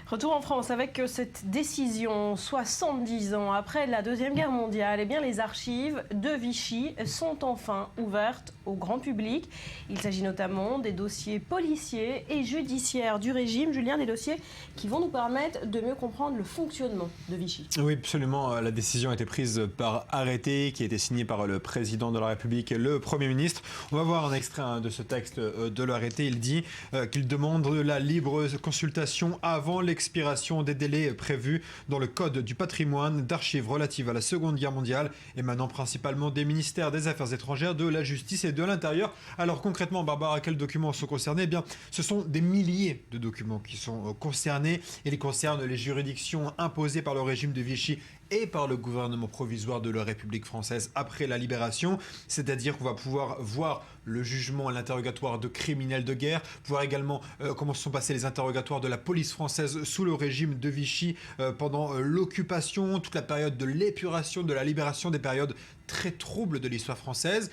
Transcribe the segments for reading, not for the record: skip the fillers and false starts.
Retour en France avec cette décision, 70 ans après la Deuxième Guerre mondiale, eh bien les archives de Vichy sont enfin ouvertes au grand public. Il s'agit notamment des dossiers policiers et judiciaires du régime. Julien, des dossiers qui vont nous permettre de mieux comprendre le fonctionnement de Vichy. Oui, absolument. La décision a été prise par arrêté qui a été signé par le président de la République et le Premier ministre. On va voir un extrait de ce texte de l'arrêté. Il dit qu'il demande la libre consultation avant l'expiration des délais prévus dans le Code du patrimoine d'archives relatives à la Seconde Guerre mondiale, émanant principalement des ministères des Affaires étrangères, de la Justice et de l'Intérieur. Alors concrètement, Barbara, quels documents sont concernés ? Eh bien, ce sont des milliers de documents qui sont concernés. Ils concernent les juridictions imposées par le régime de Vichy et par le gouvernement provisoire de la République française après la libération, c'est-à-dire qu'on va pouvoir voir le jugement et l'interrogatoire de criminels de guerre, voir également comment se sont passés les interrogatoires de la police française sous le régime de Vichy pendant l'occupation, toute la période de l'épuration, de la libération, des périodes très troubles de l'histoire française.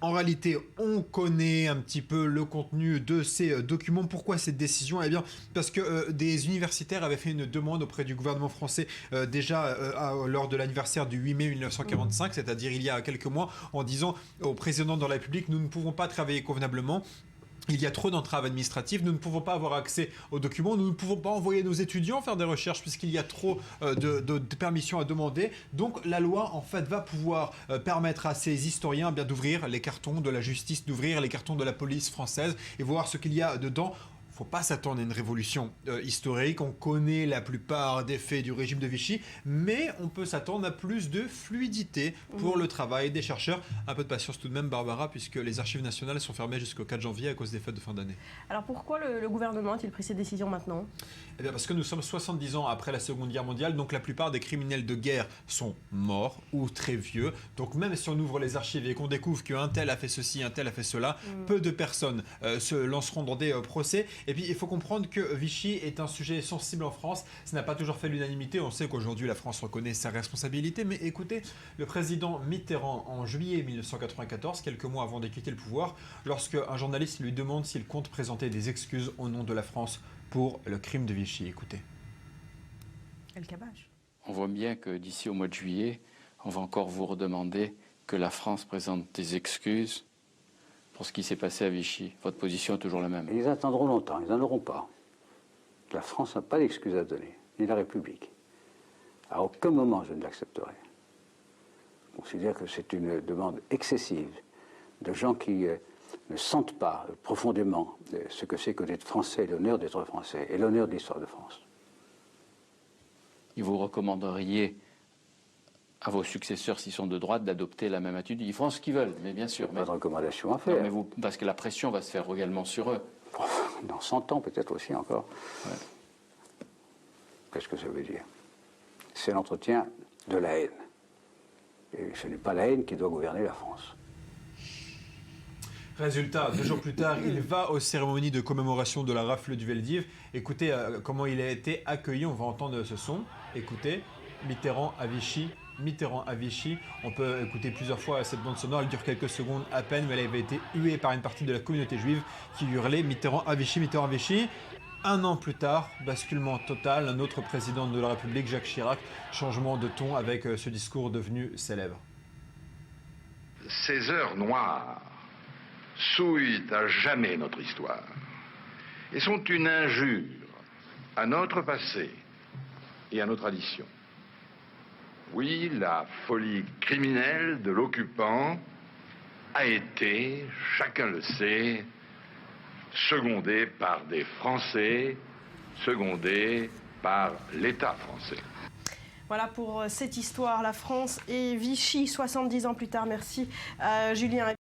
En réalité, on connaît un petit peu le contenu de ces documents. Pourquoi cette décision ? Eh bien, parce que des universitaires avaient fait une demande auprès du gouvernement français déjà lors de l'anniversaire du 8 mai 1945, c'est-à-dire il y a quelques mois, en disant au président de la République, nous ne pouvons pas travailler convenablement. Il y a trop d'entraves administratives, nous ne pouvons pas avoir accès aux documents, nous ne pouvons pas envoyer nos étudiants faire des recherches puisqu'il y a trop de permissions à demander. Donc la loi en fait va pouvoir permettre à ces historiens d'ouvrir les cartons de la justice, d'ouvrir les cartons de la police française et voir ce qu'il y a dedans. Il ne faut pas s'attendre à une révolution historique, on connaît la plupart des faits du régime de Vichy, mais on peut s'attendre à plus de fluidité pour le travail des chercheurs. Un peu de patience tout de même, Barbara, puisque les archives nationales sont fermées jusqu'au 4 janvier à cause des fêtes de fin d'année. Alors pourquoi le gouvernement a-t-il pris cette décision maintenant ? Eh bien parce que nous sommes 70 ans après la Seconde Guerre mondiale, donc la plupart des criminels de guerre sont morts ou très vieux. Donc même si on ouvre les archives et qu'on découvre qu'un tel a fait ceci, un tel a fait cela, peu de personnes se lanceront dans des procès. Et puis il faut comprendre que Vichy est un sujet sensible en France. Ça n'a pas toujours fait l'unanimité. On sait qu'aujourd'hui la France reconnaît sa responsabilité. Mais écoutez, le président Mitterrand en juillet 1994, quelques mois avant de quitter le pouvoir, lorsque un journaliste lui demande s'il compte présenter des excuses au nom de la France pour le crime de Vichy. Écoutez. El Kabbach. On voit bien que d'ici au mois de juillet, on va encore vous redemander que la France présente des excuses pour ce qui s'est passé à Vichy. Votre position est toujours la même. Ils attendront longtemps, ils n'en auront pas. La France n'a pas d'excuses à donner, ni la République. À aucun moment je ne l'accepterai. Je considère que c'est une demande excessive de gens qui ne sentent pas profondément ce que c'est que d'être français, l'honneur d'être français et l'honneur de l'histoire de France. Et vous recommanderiez à vos successeurs, s'ils sont de droite, d'adopter la même attitude? Ils font ce qu'ils veulent, mais bien sûr. Pas de recommandation à faire. Non, mais vous, parce que la pression va se faire également sur eux. Dans 100 ans, peut-être aussi encore. Ouais. Qu'est-ce que ça veut dire? C'est l'entretien de la haine. Et ce n'est pas la haine qui doit gouverner la France. Résultat, 2 jours plus tard, il va aux cérémonies de commémoration de la rafle du Veldiv. Écoutez comment il a été accueilli, on va entendre ce son. Écoutez, Mitterrand à Vichy. Mitterrand à Vichy. On peut écouter plusieurs fois cette bande sonore, elle dure quelques secondes à peine, mais elle avait été huée par une partie de la communauté juive qui hurlait Mitterrand à Vichy, Mitterrand à Vichy. Un an plus tard, basculement total, un autre président de la République, Jacques Chirac, changement de ton avec ce discours devenu célèbre. Ces heures noires souillent à jamais notre histoire et sont une injure à notre passé et à nos traditions. Oui, la folie criminelle de l'occupant a été, chacun le sait, secondée par des Français, secondée par l'État français. Voilà pour cette histoire, la France et Vichy, 70 ans plus tard. Merci Julien.